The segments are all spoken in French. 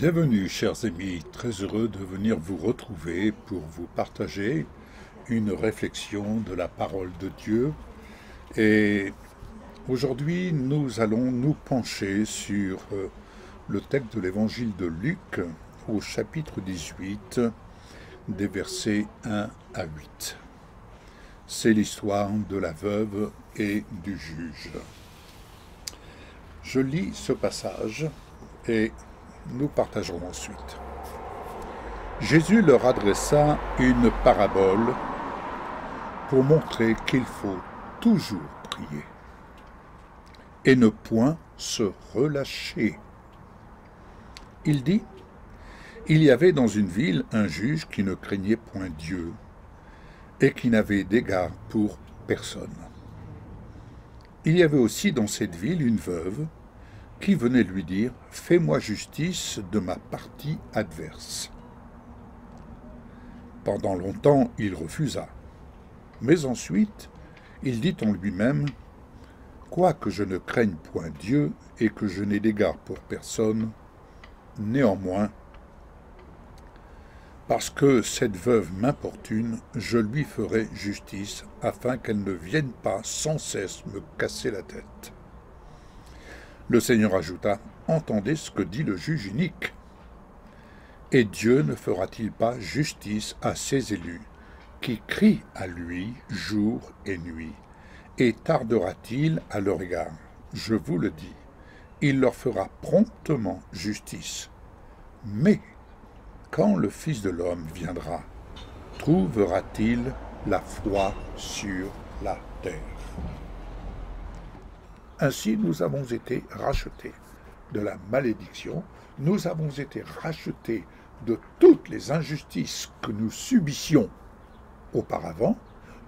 Bienvenue, chers amis, très heureux de venir vous retrouver pour vous partager une réflexion de la parole de Dieu. Et aujourd'hui, nous allons nous pencher sur le texte de l'évangile de Luc au chapitre 18, des versets 1 à 8. C'est l'histoire de la veuve et du juge. Je lis ce passage et nous partagerons ensuite. Jésus leur adressa une parabole pour montrer qu'il faut toujours prier et ne point se relâcher. Il dit, il y avait dans une ville un juge qui ne craignait point Dieu et qui n'avait d'égard pour personne. Il y avait aussi dans cette ville une veuve qui venait lui dire « Fais-moi justice de ma partie adverse ». Pendant longtemps, il refusa. Mais ensuite, il dit en lui-même « Quoique je ne craigne point Dieu et que je n'ai d'égard pour personne, néanmoins, parce que cette veuve m'importune, je lui ferai justice afin qu'elle ne vienne pas sans cesse me casser la tête. » Le Seigneur ajouta, « Entendez ce que dit le juge inique. Et Dieu ne fera-t-il pas justice à ses élus, qui crient à lui jour et nuit, et tardera-t-il à leur égard? Je vous le dis, il leur fera promptement justice. Mais quand le Fils de l'homme viendra, trouvera-t-il la foi sur la terre? » Ainsi, nous avons été rachetés de la malédiction, nous avons été rachetés de toutes les injustices que nous subissions auparavant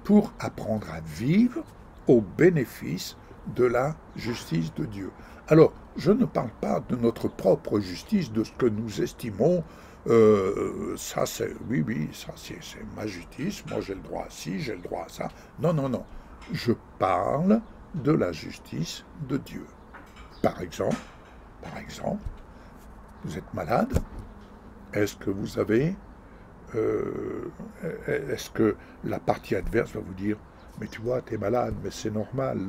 pour apprendre à vivre au bénéfice de la justice de Dieu. Alors, je ne parle pas de notre propre justice, de ce que nous estimons, ça c'est, oui, ça c'est ma justice, moi j'ai le droit à ci, j'ai le droit à ça. Non, non, non, je parle de la justice de Dieu. Par exemple, vous êtes malade, est-ce que vous avez, est-ce que la partie adverse va vous dire, mais tu vois, tu es malade, mais c'est normal,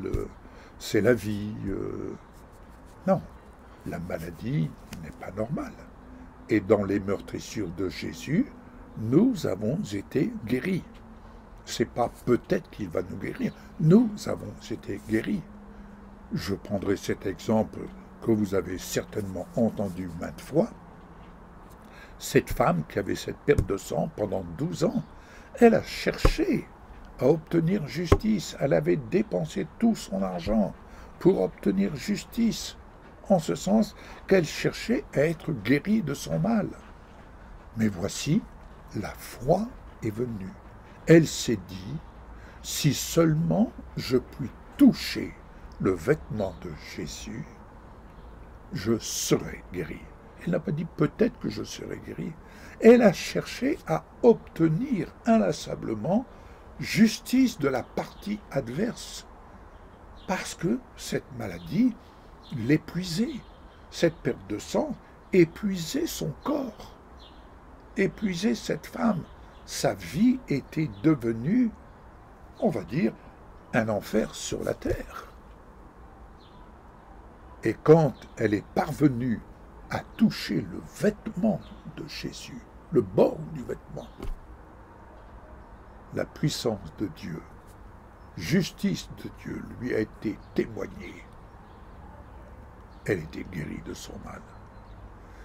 c'est la vie. Non, la maladie n'est pas normale. Et dans les meurtrissures de Jésus, nous avons été guéris. C'est pas peut-être qu'il va nous guérir, nous avons été guéris. Je prendrai cet exemple que vous avez certainement entendu maintes fois. Cette femme qui avait cette perte de sang pendant 12 ans, elle a cherché à obtenir justice. Elle avait dépensé tout son argent pour obtenir justice, en ce sens qu'elle cherchait à être guérie de son mal. Mais voici, la foi est venue. Elle s'est dit, si seulement je puis toucher le vêtement de Jésus, je serai guéri. Elle n'a pas dit peut-être que je serai guéri. Elle a cherché à obtenir inlassablement justice de la partie adverse. Parce que cette maladie l'épuisait. Cette perte de sang épuisait son corps. Épuisait cette femme. Sa vie était devenue, on va dire, un enfer sur la terre. Et quand elle est parvenue à toucher le vêtement de Jésus, le bord du vêtement, la puissance de Dieu, justice de Dieu lui a été témoignée. Elle était guérie de son mal.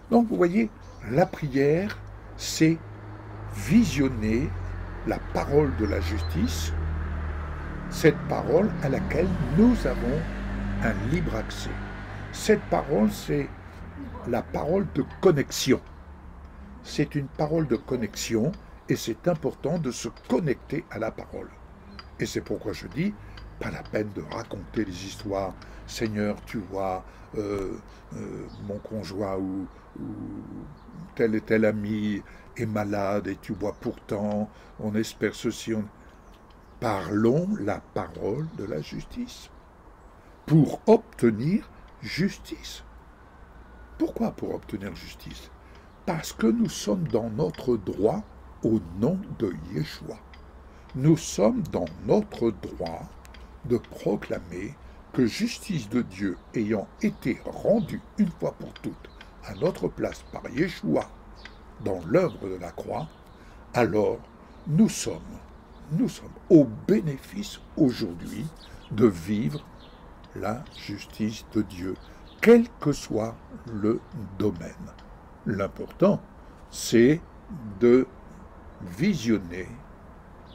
Donc vous voyez, la prière, c'est visionner la parole de la justice, cette parole à laquelle nous avons un libre accès. Cette parole, c'est la parole de connexion. C'est une parole de connexion et c'est important de se connecter à la parole. Et c'est pourquoi je dis, pas la peine de raconter des histoires. Seigneur, tu vois, mon conjoint ou tel et tel ami est malade et tu vois pourtant, on espère ceci. Parlons la parole de la justice pour obtenir justice. Pourquoi pour obtenir justice? Parce que nous sommes dans notre droit au nom de Yeshua. Nous sommes dans notre droit de proclamer que justice de Dieu ayant été rendue une fois pour toutes à notre place par Yeshua dans l'œuvre de la croix, alors nous sommes au bénéfice aujourd'hui de vivre la justice de Dieu, quel que soit le domaine. L'important, c'est de visionner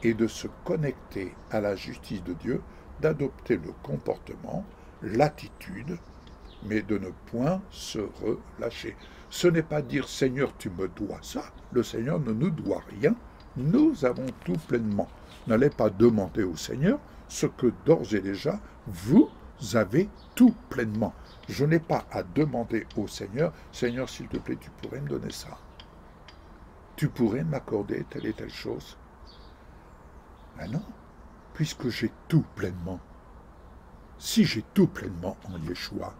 et de se connecter à la justice de Dieu, d'adopter le comportement, l'attitude, mais de ne point se relâcher. Ce n'est pas dire « Seigneur, tu me dois ça ». Le Seigneur ne nous doit rien. Nous avons tout pleinement. N'allez pas demander au Seigneur ce que d'ores et déjà vous avez tout pleinement. Je n'ai pas à demander au Seigneur « Seigneur, s'il te plaît, tu pourrais me donner ça. Tu pourrais m'accorder telle et telle chose. » Ben non, puisque j'ai tout pleinement. Si j'ai tout pleinement en Yeshua,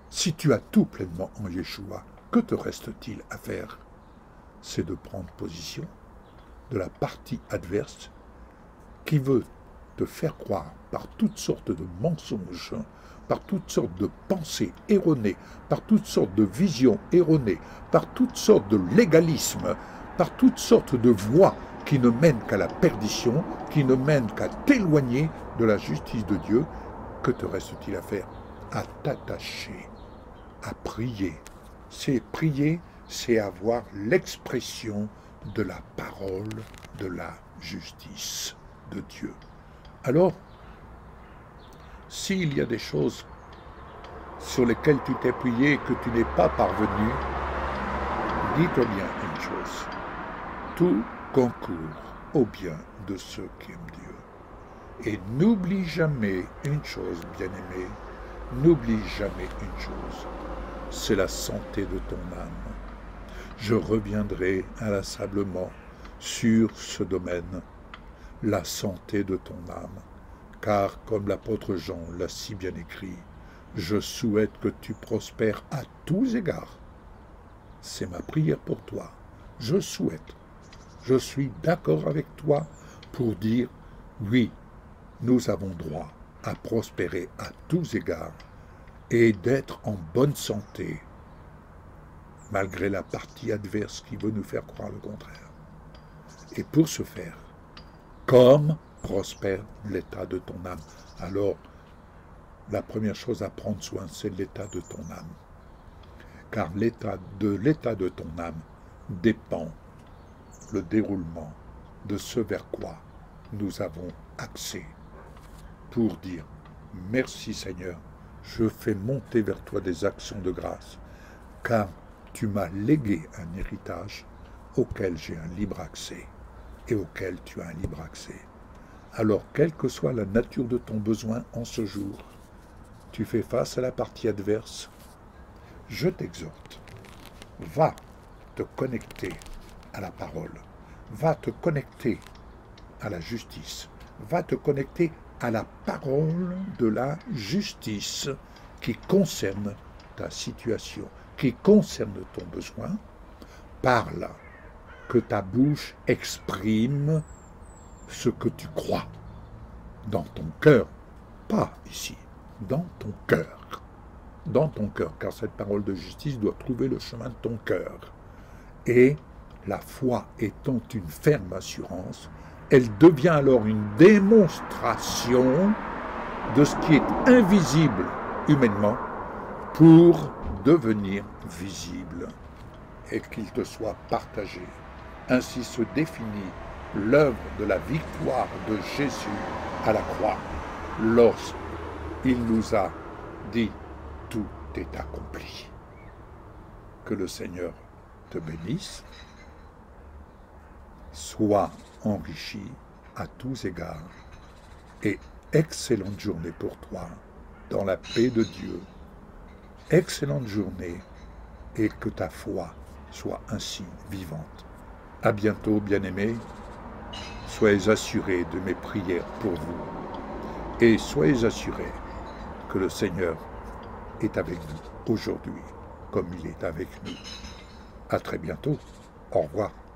si tu as tout pleinement en Yeshua, que te reste-t-il à faire? C'est de prendre position de la partie adverse qui veut te faire croire par toutes sortes de mensonges, par toutes sortes de pensées erronées, par toutes sortes de visions erronées, par toutes sortes de légalisme, par toutes sortes de voies qui ne mènent qu'à la perdition, qui ne mènent qu'à t'éloigner de la justice de Dieu. Que te reste-t-il à faire? À t'attacher, à prier. C'est prier, c'est avoir l'expression de la parole de la justice de Dieu. Alors, s'il y a des choses sur lesquelles tu t'es prié et que tu n'es pas parvenu, dis-toi bien une chose. Tout concourt au bien de ceux qui aiment Dieu. Et n'oublie jamais une chose, bien-aimé, n'oublie jamais une chose, c'est la santé de ton âme. Je reviendrai inlassablement sur ce domaine, la santé de ton âme, car comme l'apôtre Jean l'a si bien écrit, je souhaite que tu prospères à tous égards. C'est ma prière pour toi. Je souhaite. Je suis d'accord avec toi pour dire, oui, nous avons droit à prospérer à tous égards et d'être en bonne santé, malgré la partie adverse qui veut nous faire croire le contraire. Et pour ce faire, comme prospère l'état de ton âme. Alors, la première chose à prendre soin, c'est l'état de ton âme. Car l'état de ton âme dépend le déroulement de ce vers quoi nous avons accès pour dire « Merci Seigneur, je fais monter vers toi des actions de grâce, car tu m'as légué un héritage auquel j'ai un libre accès et auquel tu as un libre accès. » Alors, quelle que soit la nature de ton besoin en ce jour, tu fais face à la partie adverse, je t'exhorte, va te connecter à la parole, va te connecter à la justice, va te connecter à la parole de la justice qui concerne ta situation, qui concerne ton besoin. Parle, que ta bouche exprime ce que tu crois dans ton cœur, pas ici, dans ton cœur. Dans ton cœur, car cette parole de justice doit trouver le chemin de ton cœur. Et la foi étant une ferme assurance, elle devient alors une démonstration de ce qui est invisible humainement pour devenir visible et qu'il te soit partagé. Ainsi se définit l'œuvre de la victoire de Jésus à la croix, lorsqu'il nous a dit « Tout est accompli ». Que le Seigneur te bénisse, sois enrichi à tous égards, et excellente journée pour toi, dans la paix de Dieu. Excellente journée, et que ta foi soit ainsi vivante. À bientôt, bien-aimés. Soyez assurés de mes prières pour vous. Et soyez assurés que le Seigneur est avec nous aujourd'hui, comme il est avec nous À très bientôt. Au revoir.